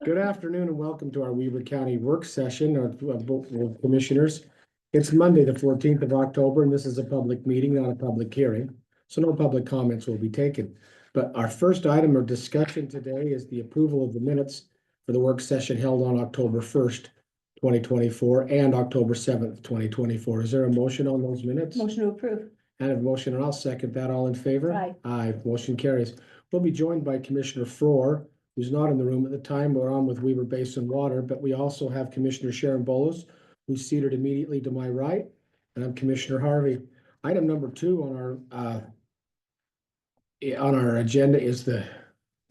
Good afternoon and welcome to our Weaver County work session of commissioners. It's Monday, the 14th of October, and this is a public meeting, not a public hearing. So no public comments will be taken. But our first item of discussion today is the approval of the minutes for the work session held on October 1st, 2024 and October 7th, 2024. Is there a motion on those minutes? Motion to approve. And a motion, and I'll second that. All in favor? Aye. Aye, motion carries. We'll be joined by Commissioner Frohr, who's not in the room at the time. We're on with Weaver Basin Water, but we also have Commissioner Sharon Bolos, who's seated immediately to my right, and I'm Commissioner Harvey. Item number 2 on our agenda is the,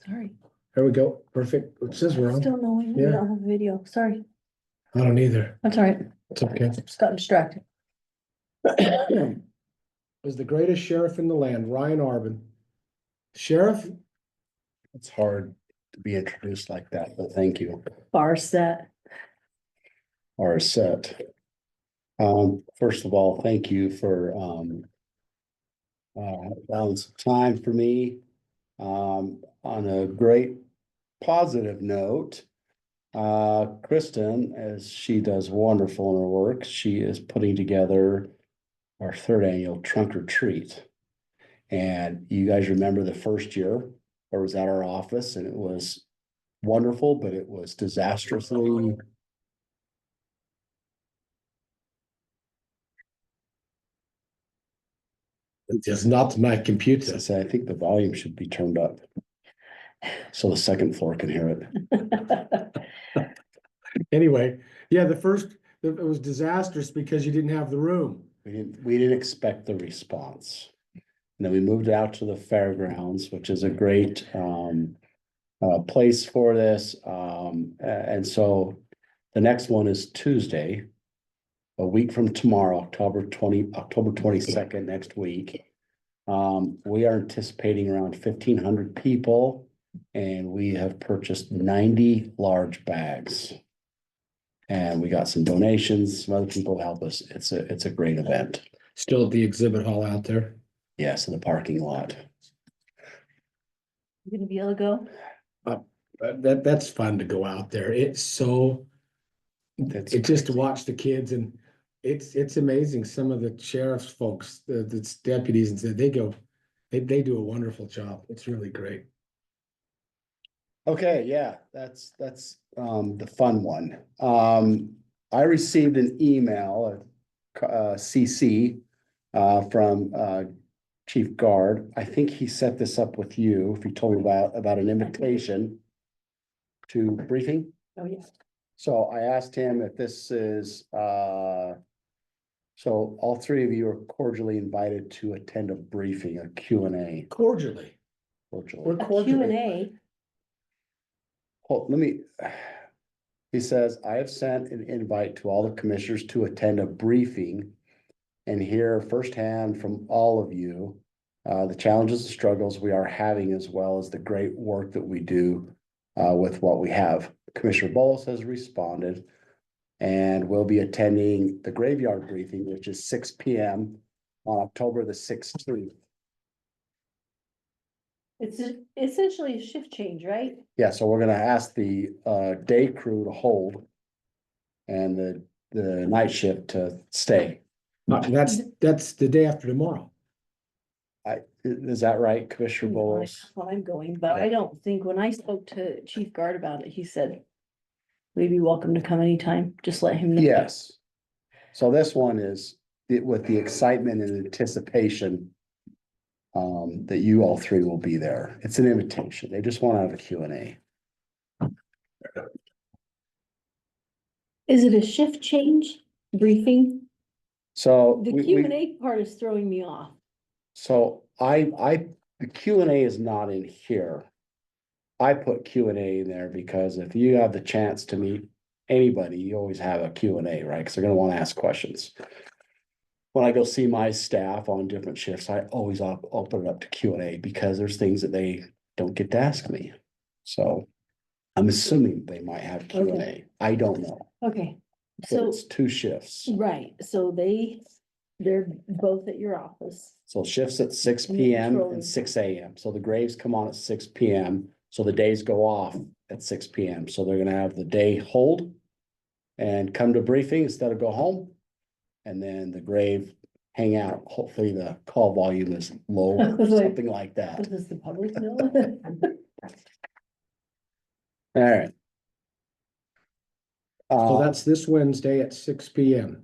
Sorry. there we go, perfect. It says we're on. Still knowing we Yeah. don't have a video. Sorry. I don't either. That's all right. It's okay. Just got distracted. Is the greatest sheriff in the land, Ryan Arbin. Sheriff, It's hard to be introduced like that, but thank you. Bar set. Our set. First of all, thank you for allowing some time for me. On a great positive note, Kristen, as she does wonderful in her work, she is putting together our 3rd annual trunk or treat. And you guys remember the first year, I was at our office and it was wonderful, but it was disastrously. it's not my computer. I think the volume should be turned up. So the second floor can hear it. Anyway, yeah, it was disastrous because you didn't have the room. We didn't expect the response. And then we moved out to the fairgrounds, which is a great place for this. And so the next one is Tuesday, a week from tomorrow, October 22nd, next week. We are anticipating around 1,500 people, and we have purchased 90 large bags. And we got some donations, some other people help us. It's a great event. Still at the exhibit hall out there. Yes, in the parking lot. You gonna be able to go? That's fun to go out there. It's just to watch the kids, and it's amazing. Some of the sheriff's folks, the deputies, and said they do a wonderful job. It's really great. Okay, yeah, that's the fun one. I received an email, CC, from Chief Guard. I think he set this up with you, if he told me about an invitation to briefing. Oh, yeah. So I asked him if this is, so all 3 of you are cordially invited to attend a briefing, a Q&A. Cordially. Cordially. A Q&A. Well, he says, I have sent an invite to all the commissioners to attend a briefing and hear firsthand from all of you the challenges and struggles we are having, as well as the great work that we do with what we have. Commissioner Bolos has responded and will be attending the graveyard briefing, which is 6 p.m. on October the 16th. It's essentially a shift change, right? Yeah, so we're gonna ask the day crew to hold and the night shift to stay. That's the day after tomorrow. Is that right, Commissioner Bolos? That's why I'm going, but I don't think, when I spoke to Chief Guard about it, he said we'd be welcome to come anytime. Just let him know. Yes. So this one is with the excitement and anticipation that you all 3 will be there. It's an invitation. They just want to have a Q&A. Is it a shift change briefing? So The Q&A part is throwing me off. So the Q&A is not in here. I put Q&A in there because if you have the chance to meet anybody, you always have a Q&A, right? Because they're going to want to ask questions. When I go see my staff on different shifts, I always open it up to Q&A because there's things that they don't get to ask me. So I'm assuming they might have Q&A. Okay. I don't know. Okay, But so, it's 2 shifts. right, so they're both at your office. So shifts at 6 And p.m. controlling. and 6 a.m. So the graves come on at 6 p.m. So the days go off at 6 PM. So they're gonna have the day hold and come to briefing instead of go home. And then the grave hang out. Hopefully the call volume is low or something like that. Does the public know? All right. So that's this Wednesday at 6 PM.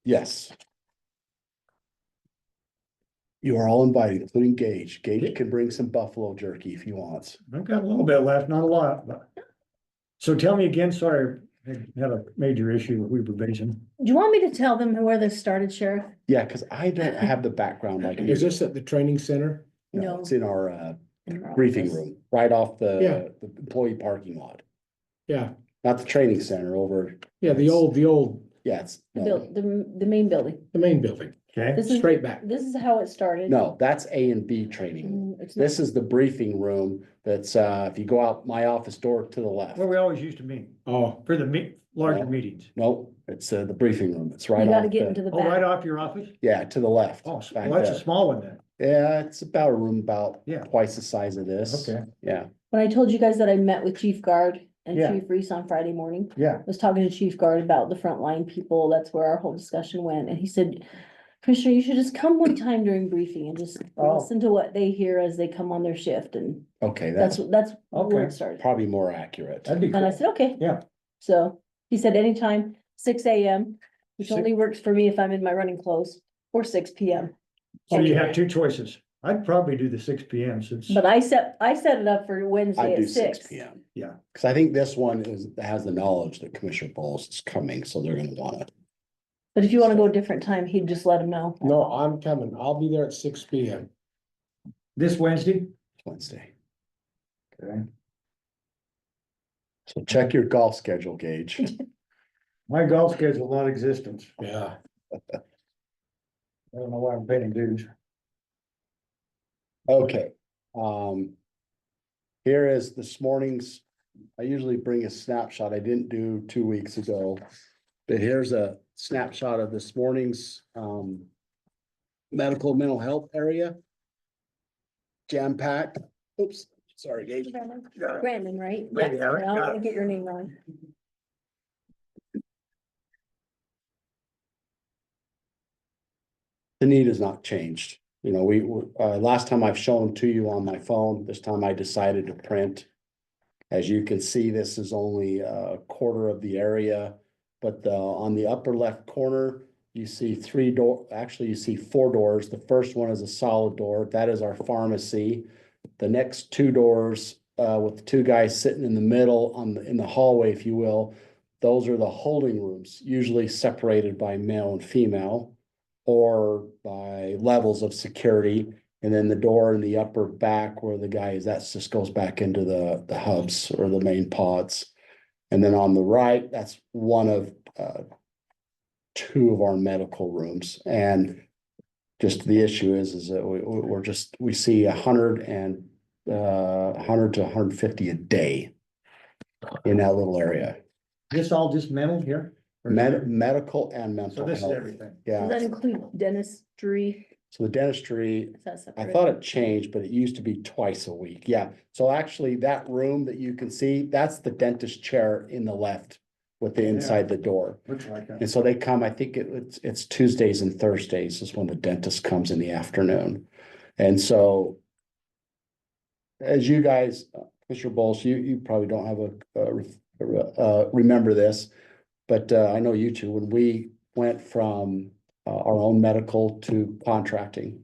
Yes. You are all invited, including Gage. Gage can bring some buffalo jerky if he wants. I've got a little bit left, not a lot, but. So tell me again, sorry, I had a major issue with Weaver Basin. Do you want me to tell them where this started, Sheriff? Yeah, because I don't have the background like you. Is this at the training center? No. It's in our in our briefing office. room, right off Yeah. the employee parking lot. Yeah, Not the training center over, yeah, the old, yeah, it's, The no, the main building. the main building, Okay, This is, straight back. this is how it started. no, that's A and B training. It's not, This is the briefing room that's, if you go out my office door to the left. where we always used to meet Oh, for the larger Oh. meetings. No, it's the briefing room. It's you right gotta off get into the, the Oh, right back. off your office? yeah, to the left. Oh, back well, that's a there. small one then. Yeah, it's about a room about Yeah. twice the size of this. Okay. Yeah, When I told you guys that I met with Chief Guard and Yeah. Chief Reese on Friday morning, Yeah. I was talking to Chief Guard about the frontline people. That's where our whole discussion went. And he said, Commissioner, you should just come one time during briefing and just Oh. listen to what they hear as they come on their shift. And okay, that's that's where Okay. it started. probably more accurate. That'd be And I cool. said, okay. Yeah. So he said anytime, 6 AM, which Six- only works for me if I'm in my running clothes, or 6 PM. So you have two choices. I'd probably do the 6 PM since, But I set it up for I Wednesday do at 6. PM. yeah. Cause I think this one has the knowledge that Commissioner Bowles is coming, so they're gonna wanna. But if you wanna go a different time, he'd just let him know. no, I'm coming. I'll be there at 6 PM. This Wednesday? Wednesday. Okay. So check your golf schedule, Gage. My golf schedule non-existent. Yeah. I don't know why I'm paying dues. Okay, here is this morning's, I usually bring a snapshot. I didn't do 2 weeks ago. But here's a snapshot of this morning's, medical mental health area. Jam packed. Oops, sorry, Gage. Brandon, right? Maybe, Yeah, Alex, I don't got wanna get your name wrong. The need has not changed. You know, last time I've shown to you on my phone, this time I decided to print. As you can see, this is only a quarter of the area, but on the upper left corner, you see you see 4 doors. The first one is a solid door. That is our pharmacy. The next 2 doors, with the 2 guys sitting in the middle in the hallway, if you will, those are the holding rooms, usually separated by male and female or by levels of security. And then the door in the upper back where the guy is, that just goes back into the hubs or the main pods. And then on the right, that's one of 2 of our medical rooms. And just the issue is that we see 100 to 150 a day in that little area. This all just mental here? Or is it- Medical and So mental this is health. everything. Does that Yeah, include dentistry? so the dentistry, Is that I separate? thought it changed, but it used to be twice a week. Yeah, so actually that room that you can see, that's the dentist chair in the left with the inside the door. Looks like that. And so they come, I think it's Tuesdays and Thursdays is when the dentist comes in the afternoon. And so as you guys, Mr. Bowles, you probably don't have remember this, but I know you two, when we went from our own medical to contracting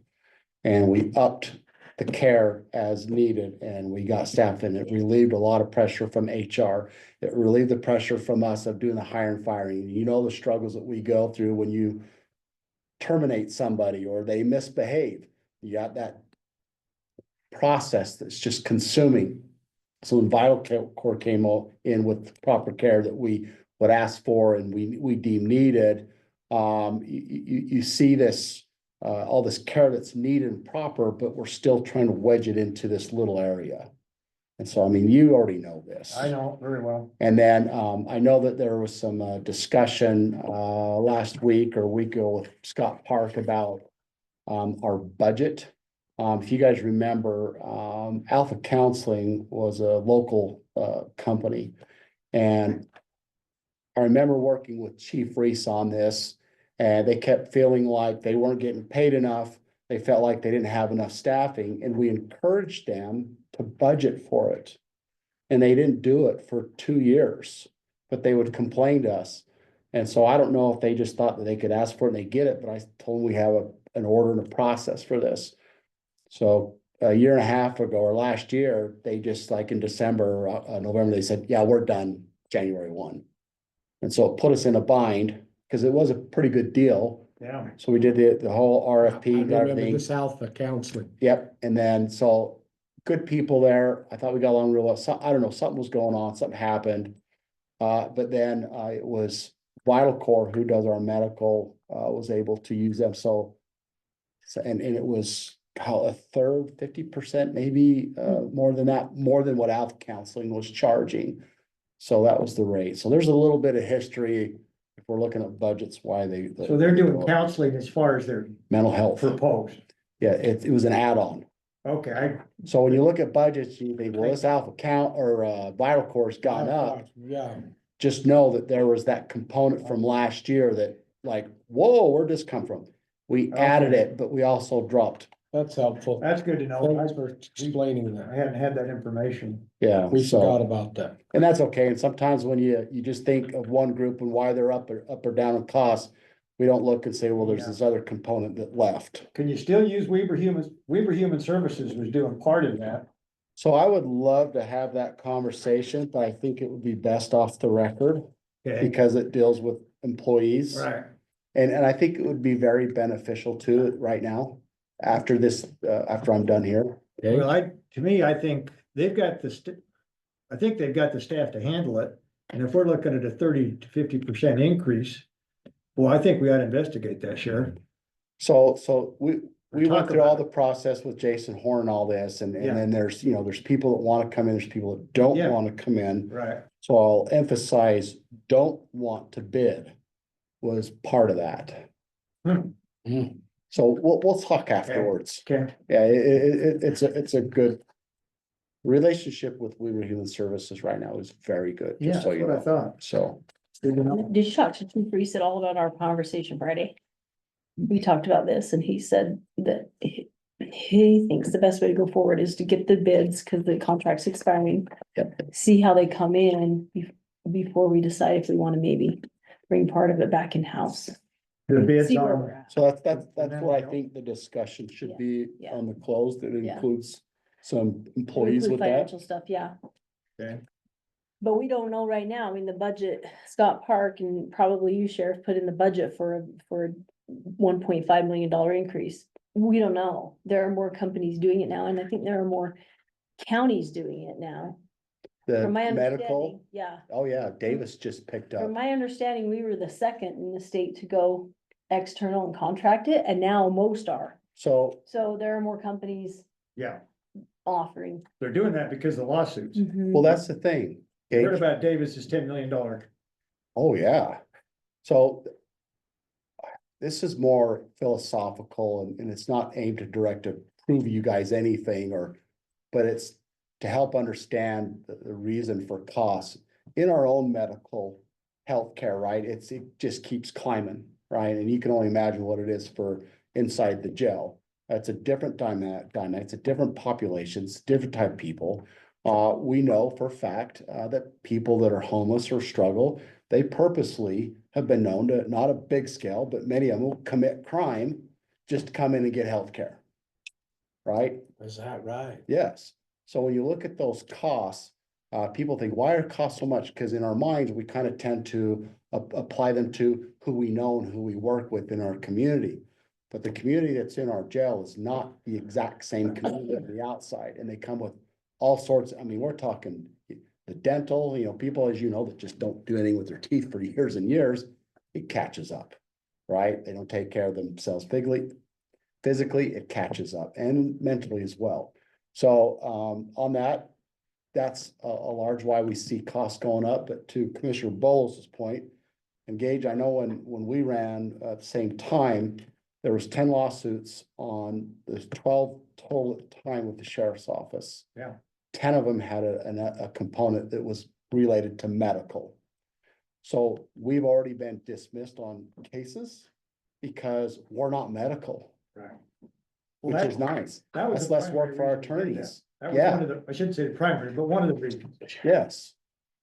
and we upped the care as needed and we got staff and it relieved a lot of pressure from HR. It relieved the pressure from us of doing the hire and firing. You know, the struggles that we go through when you terminate somebody or they misbehave. You got that process that's just consuming. So when Vital Core came in with proper care that we would ask for and we deem needed, you see this, all this care that's needed and proper, but we're still trying to wedge it into this little area. And so, I mean, you already know this. I know very well. And then I know that there was some discussion last week or week ago with Scott Park about our budget If you guys remember, Alpha Counseling was a local, company. And I remember working with Chief Reese on this, and they kept feeling like they weren't getting paid enough. They felt like they didn't have enough staffing, and we encouraged them to budget for it. And they didn't do it for 2 years, but they would complain to us. And so I don't know if they just thought that they could ask for it and they get it, but I told them we have an order and a process for this. So a year and a half ago or last year, they just like in December, November, they said, yeah, we're done January 1. And so it put us in a bind because it was a pretty good deal. Yeah. So we did the whole I RFP, got remember everything. this Alpha Counseling. Yep, and then so good people there. I thought we got along real well. So I don't know, something was going on, something happened. But then it was Vital Core who does our medical, was able to use them. So and it was how a third, 50% maybe, more than that, more than what Alpha Counseling was charging. So that was the rate. So there's a little bit of history if we're looking at budgets, why they. So they're doing counseling as far as their Mental health. proposed. Yeah, it was an add-on. Okay, So when you look at budgets, you think, well, this Alpha Count or Vital Core's gone up. Yeah, Just know that there was that component from last year that like, whoa, where'd this come from? We added Okay. it, but we also dropped. that's helpful. that's good to know. Thanks for explaining I that. hadn't had that information. Yeah, We forgot so, about that. and that's okay. And sometimes when you just think of one group and why they're up or down in costs, we don't look and say, well, there's Yeah. this other component that left. Can you still use Weber Human Services was doing part of that. So I would love to have that conversation, but I think it would be best off the record Okay, because it deals with employees. right. And I think it would be very beneficial to it right now, after this, after I'm done here. Okay, Well, to me, I think they've got I think they've got the staff to handle it. And if we're looking at a 30 to 50% increase, well, I think we ought to investigate that, Sheriff. So we Talk went through all about the process with Jason Horn, all this, and Yeah. then there's, there's people that want to come in, there's people that don't Yeah. want to come in. Right. So I'll emphasize, don't want to bid was part of that. Hmm. So we'll talk afterwards. Okay, Yeah, it's a good relationship with Weaver Human Services right now is very good. yeah, just that's so you what I know. thought. So, Good to know. Did you talk to Chief Reese at all about our conversation Friday? We talked about this and he said that he thinks the best way to go forward is to get the bids, cause the contract's expiring. Yep. See how they come in before we decide if we wanna maybe bring part of it back in-house. The bids See where we're on, at. so that's what I think the discussion should be Yeah. on the close, that Yeah. includes some employees Include with that. Financial stuff, yeah. Okay. But we don't know right now. I mean, the budget, Scott Park and probably you, Sheriff, put in the budget for a $1.5 million increase. We don't know. There are more companies doing it now, and I think there are more counties doing it now. The From my medical, understanding, yeah. oh yeah, Davis just picked up. From my understanding, we were the second in the state to go external and contract it, and now most are. So So there are more companies yeah, offering. they're doing that because of lawsuits. well, that's the thing. I heard Gage. about Davis's $10 million. Oh, yeah. So this is more philosophical and it's not aimed to direct to prove you guys anything but it's to help understand the reason for costs in our own medical healthcare, right? It just keeps climbing, right? And you can only imagine what it is for inside the jail. It's a different dynamic, it's a different population, it's different type of people. We know for a fact that people that are homeless or struggle, they purposely have been known to, not a big scale, but many of them will commit crime just to come in and get health care. Right? is that right? Yes. So when you look at those costs, people think, why are costs so much? Because in our minds, we kind of tend to apply them to who we know and who we work with in our community. But the community that's in our jail is not the exact same community on the outside, and they come with all sorts. I mean, we're talking the dental, people, as you know, that just don't do anything with their teeth for years and years. It catches up, right? They don't take care of themselves physically, it catches up, and mentally as well. So on that's a large why we see costs going up. But to Commissioner Bolos's point, and Gage, I know when we ran at the same time, There was 10 lawsuits on, there's 12 total at the time with the sheriff's office. Yeah. 10 of them had a component that was related to medical. So we've already been dismissed on cases because we're not medical, Right. which is nice. That was That's the less work for our primary reason we did that. attorneys. That was Yeah. one of the, I shouldn't say the primary, but one of the reasons. Yes.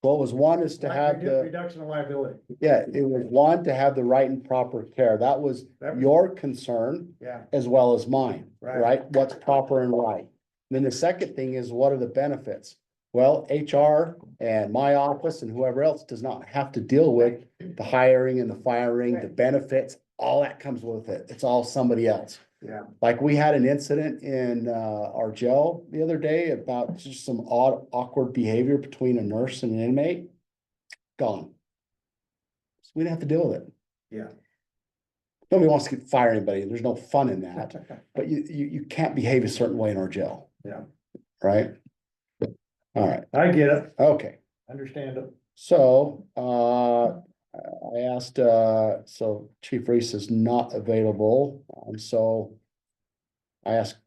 What was one is to have the, Reduction of liability, yeah, it was one to have the right and proper care. That was That was- your concern yeah, as well as mine, Right. right? What's proper and right. Then the second thing is, what are the benefits? Well, HR and my office and whoever else does not have to deal with the hiring and the firing, the Right. benefits, all that comes with it. It's all somebody else. yeah, Like we had an incident in our jail the other day about just some awkward behavior between a nurse and an inmate. Gone. So we didn't have to deal with it. yeah. Nobody wants to fire anybody. There's no fun in that, but you can't behave a certain way in our jail. Yeah. Right? All right, I get it, okay. understand it. So, I asked, so Chief Reese is not available, so. I asked,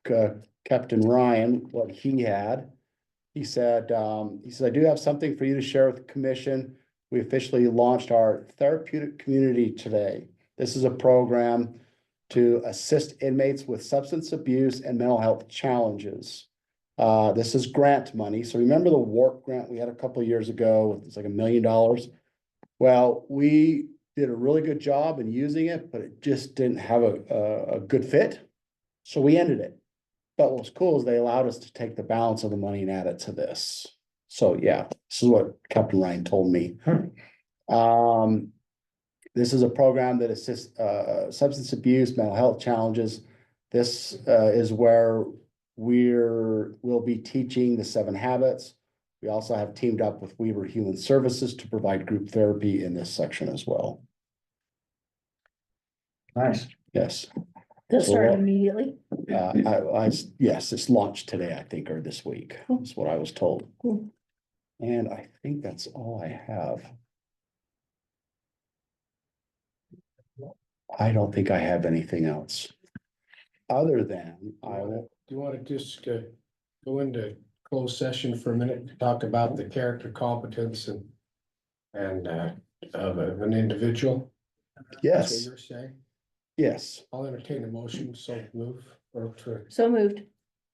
Captain Ryan what he had. He said, I do have something for you to share with the commission. We officially launched our therapeutic community today. This is a program to assist inmates with substance abuse and mental health challenges. This is grant money. So remember the WARP grant we had a couple of years ago? It's like $1 million. Well, we did a really good job in using it, but it just didn't have a good fit. So we ended it. But what's cool is they allowed us to take the balance of the money and add it to this. So yeah, this is what Captain Ryan told me. This is a program that assists substance abuse, mental health challenges. This is where we'll be teaching the 7 habits. We also have teamed up with Weaver Human Services to provide group therapy in this section as well. Nice. Yes. They'll So start what- immediately. Yes, it's launched today, I think, or this week. Cool. That's what I was told. Cool. And I think that's all I have. I don't think I have anything else. Other than I will, Do you want to just go into closed session for a minute to talk about the character competence and of an individual? That's what yes, you're saying. yes. I'll entertain a motion, so move, or to, So moved.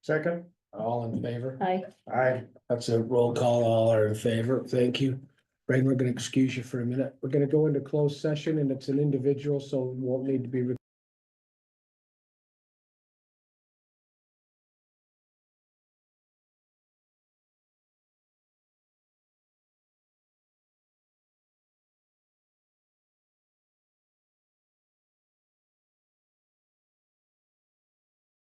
Second, all in favor? aye. That's a roll call, all are in favor, thank you. Ray, we're gonna excuse you for a minute. We're gonna go into closed session and it's an individual, so won't need to be